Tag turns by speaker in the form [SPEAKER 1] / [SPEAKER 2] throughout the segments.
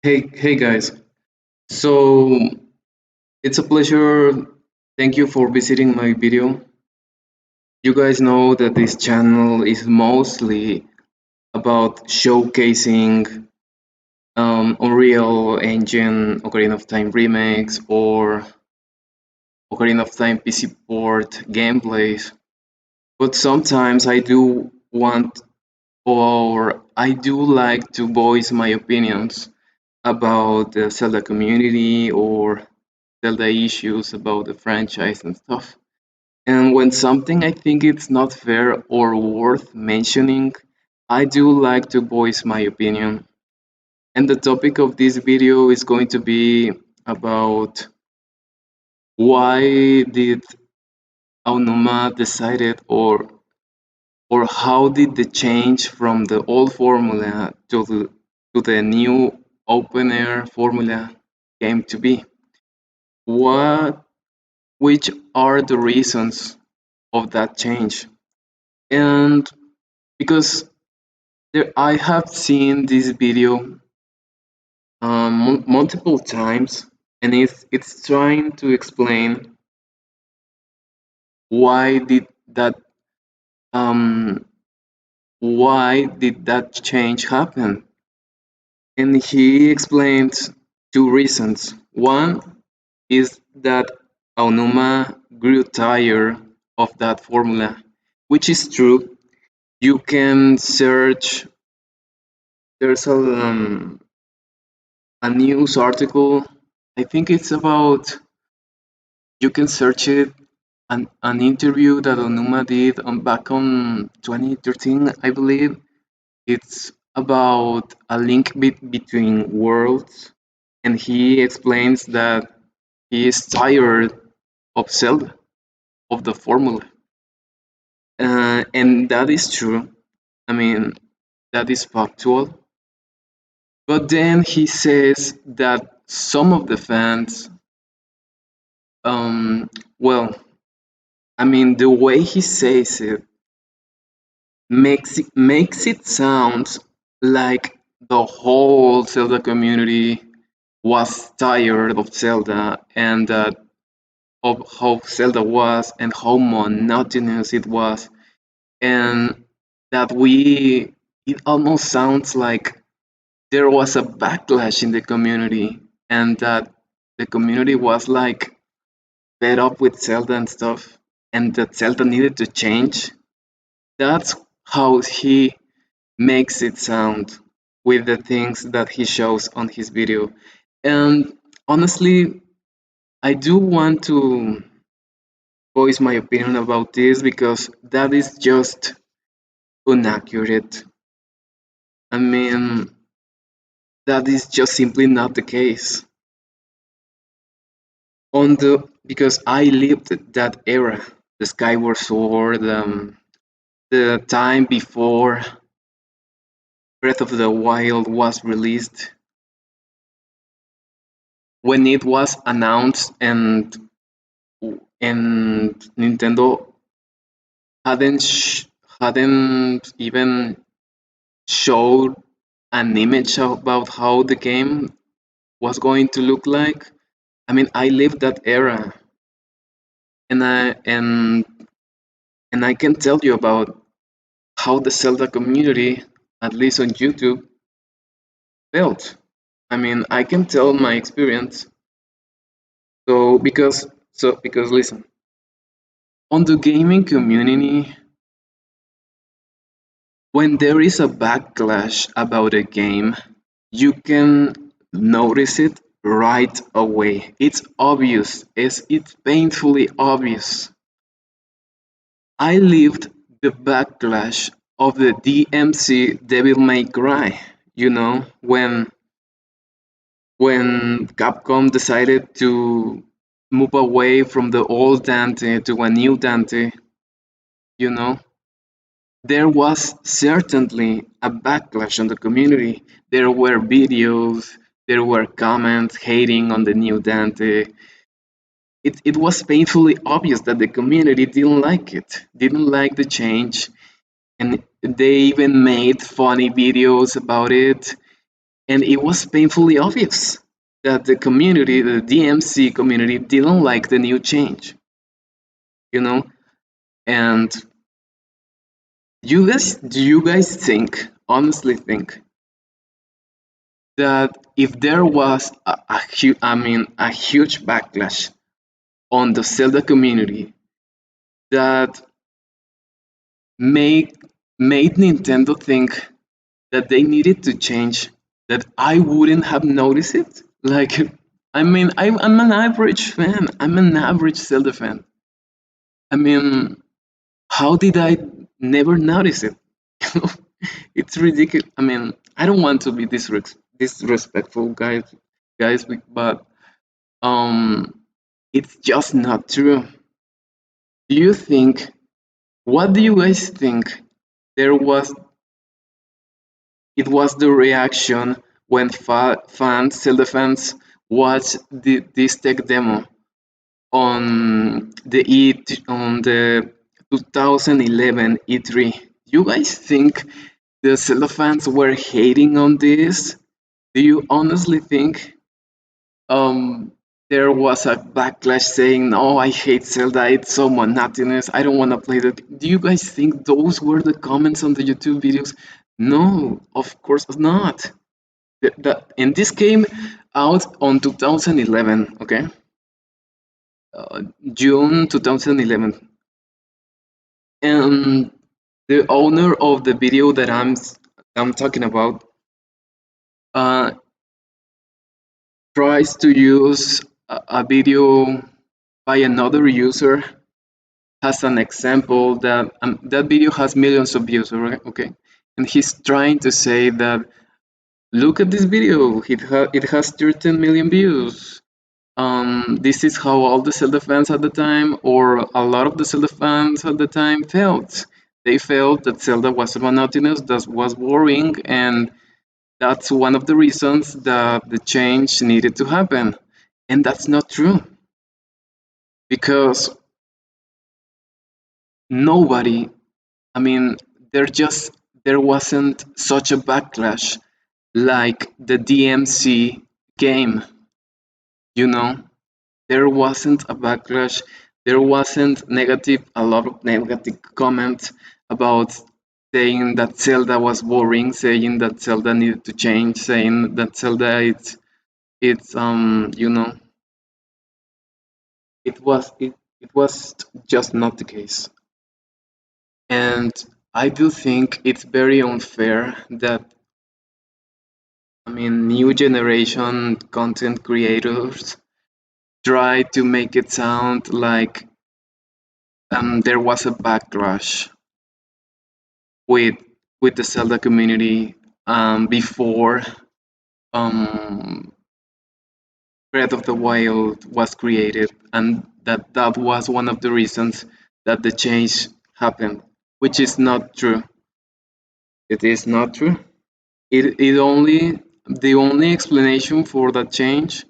[SPEAKER 1] Hey guys. So it's a pleasure. Thank you for visiting my video. You guys know that this channel is mostly about showcasing Unreal Engine Ocarina of Time remakes or Ocarina of Time PC port gameplays. But sometimes I do want or I do like to voice my opinions about the Zelda community or Zelda issues about the franchise and stuff. And when something I think it's not fair or worth mentioning, I do like to voice my opinion. And the topic of this video is going to be about why did Aonuma decided or how did the change from the old formula to the new open air formula came to be? What which are the reasons of that change? And because I have seen this video multiple times, and it's trying to explain why did that um, why did that change happen, and he explains two reasons. One is that Aonuma grew tired of that formula, which is true. You can search. There's a news article. I think it's about. You can search it. An interview that Onuma did back on 2013, I believe. It's about a link between worlds, and he explains that he is tired of Zelda, of the formula, and that is true. I mean, that is factual. But then he says that some of the fans, um, well, I mean, the way he says it makes it sound like the whole Zelda community was tired of Zelda and of how Zelda was and how monotonous it was, and that we it almost sounds like there was a backlash in the community and that the community was like fed up with Zelda and stuff and that Zelda needed to change. That's how he makes it sound with the things that he shows on his video. And honestly, I do want to voice my opinion about this because that is just inaccurate. I mean, that is just simply not the case. On the because I lived that era, the Skyward Sword, the time before Breath of the Wild was released, when it was announced and Nintendo hadn't hadn't even showed an image about how the game was going to look like. I mean, I lived that era, and I can tell you about how the Zelda community, at least on YouTube, felt. I mean, I can tell my experience. So because listen, on the gaming community, when there is a backlash about a game, you can notice it right away. It's obvious. It's painfully obvious. I lived the backlash of the DMC Devil May Cry. When Capcom decided to move away from the old Dante to a new Dante, you know, there was certainly a backlash on the community. There were videos, there were comments hating on the new Dante. It was painfully obvious that the community didn't like it, didn't like the change, and they even made funny videos about it. and it was painfully obvious that the community, the DMC community, didn't like the new change, you know. And do you guys think, honestly think, that if there was a huge backlash on the Zelda community that made made Nintendo think that they needed to change, that I wouldn't have noticed it? Like, I'm an average fan. I'm an average Zelda fan. I mean, how did I never notice it? You know, it's ridiculous. I mean, I don't want to be disrespectful, guys, but um, it's just not true. Do you think? What do you guys think? There was it was the reaction when Zelda fans, watched this tech demo on the 2011 E3. You guys think the Zelda fans were hating on this? Do you honestly think um, there was a backlash saying, "No, I hate Zelda. It's so monotonous. I don't want to play that." Do you guys think those were the comments on the YouTube videos? No, of course not. And this came out on 2011, okay? June 2011. And the owner of the video that I'm talking about uh, tries to use a video by another user as an example that that video has millions of views, okay? And he's trying to say that look at this video, it has 13 million views. This is how all the Zelda fans at the time, or a lot of the Zelda fans at the time, felt. They felt that Zelda was monotonous, that was boring, and that's one of the reasons that the change needed to happen. And that's not true, because nobody, I mean, there just there wasn't such a backlash like the DMC game, you know. There wasn't a backlash. There wasn't a lot of negative comments about saying that Zelda was boring, saying that Zelda needed to change, saying that Zelda it's you know, it was just not the case. And I do think it's very unfair that, I mean, new generation content creators try to make it sound like there was a backlash with the Zelda community before um, Breath of the Wild was created, and that was one of the reasons that the change happened, which is not true. It is not true. It only The only explanation for that change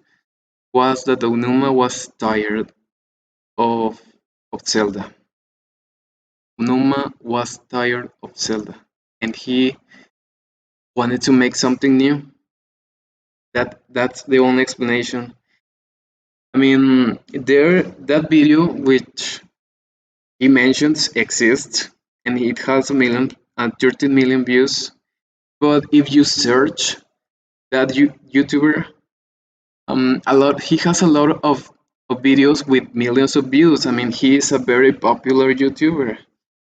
[SPEAKER 1] was that Onuma was tired of Zelda. Onuma was tired of Zelda, and he wanted to make something new. That's the only explanation. I mean, that video which he mentions exists, and it has 13 million views. But if you search that YouTuber, he has a lot of videos with millions of views. I mean, he is a very popular YouTuber,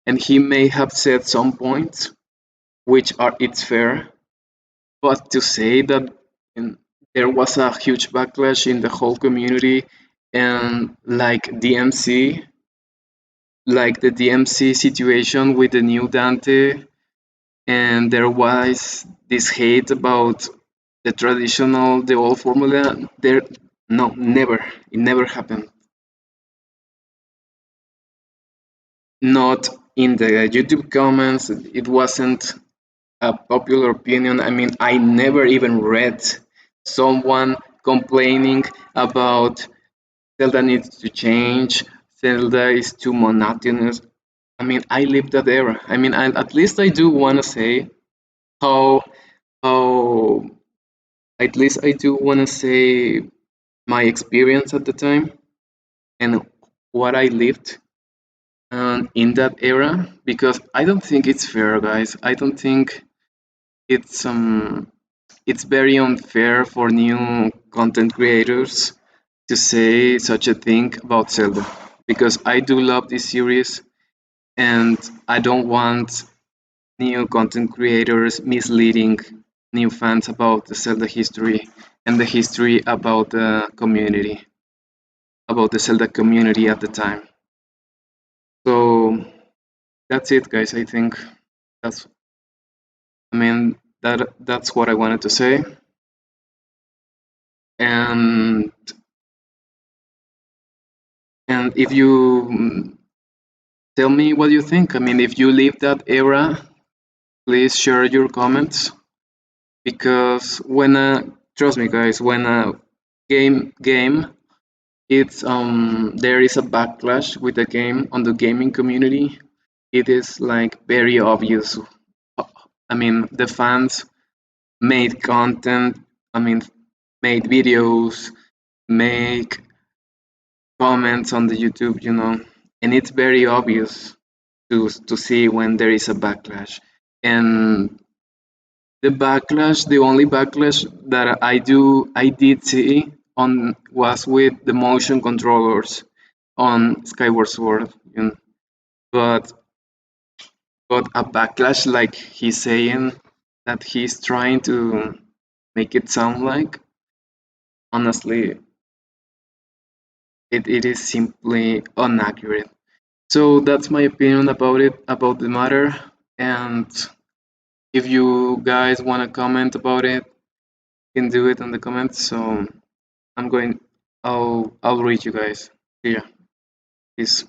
[SPEAKER 1] and he may have said some points which are it's fair, but to say that in, there was a huge backlash in the whole community, and like the DMC situation with the new Dante, and there was this hate about the old formula. No, never, it never happened. Not in the YouTube comments. It wasn't a popular opinion. I mean, I never even read someone complaining about Zelda needs to change, Zelda is too monotonous. I mean, I lived that era. I mean, at least I do want to say how how at least I do want to say my experience at the time and what I lived in that era, because I don't think it's fair, guys. I don't think it's it's very unfair for new content creators to say such a thing about Zelda, because I do love this series and I don't want new content creators misleading new fans about the Zelda history and the history about the Zelda community at the time. So that's it, guys. I think that's, I mean, that's what I wanted to say. And if you tell me what you think. I mean, if you live that era, please share your comments, because when trust me, guys, when a game it's there is a backlash with the game on the gaming community, it is like very obvious. I mean, the fans made content, I mean, made videos, make comments on the YouTube, and it's very obvious to see when there is a backlash. And the only backlash that I did see on was with the motion controllers on Skyward Sword. But a backlash like he's saying that he's trying to make it sound like, honestly, it is simply inaccurate. So that's my opinion about it, about the matter. And if you guys want to comment about it, you can do it in the comments. So I'm going, I'll read you guys. Yeah, peace.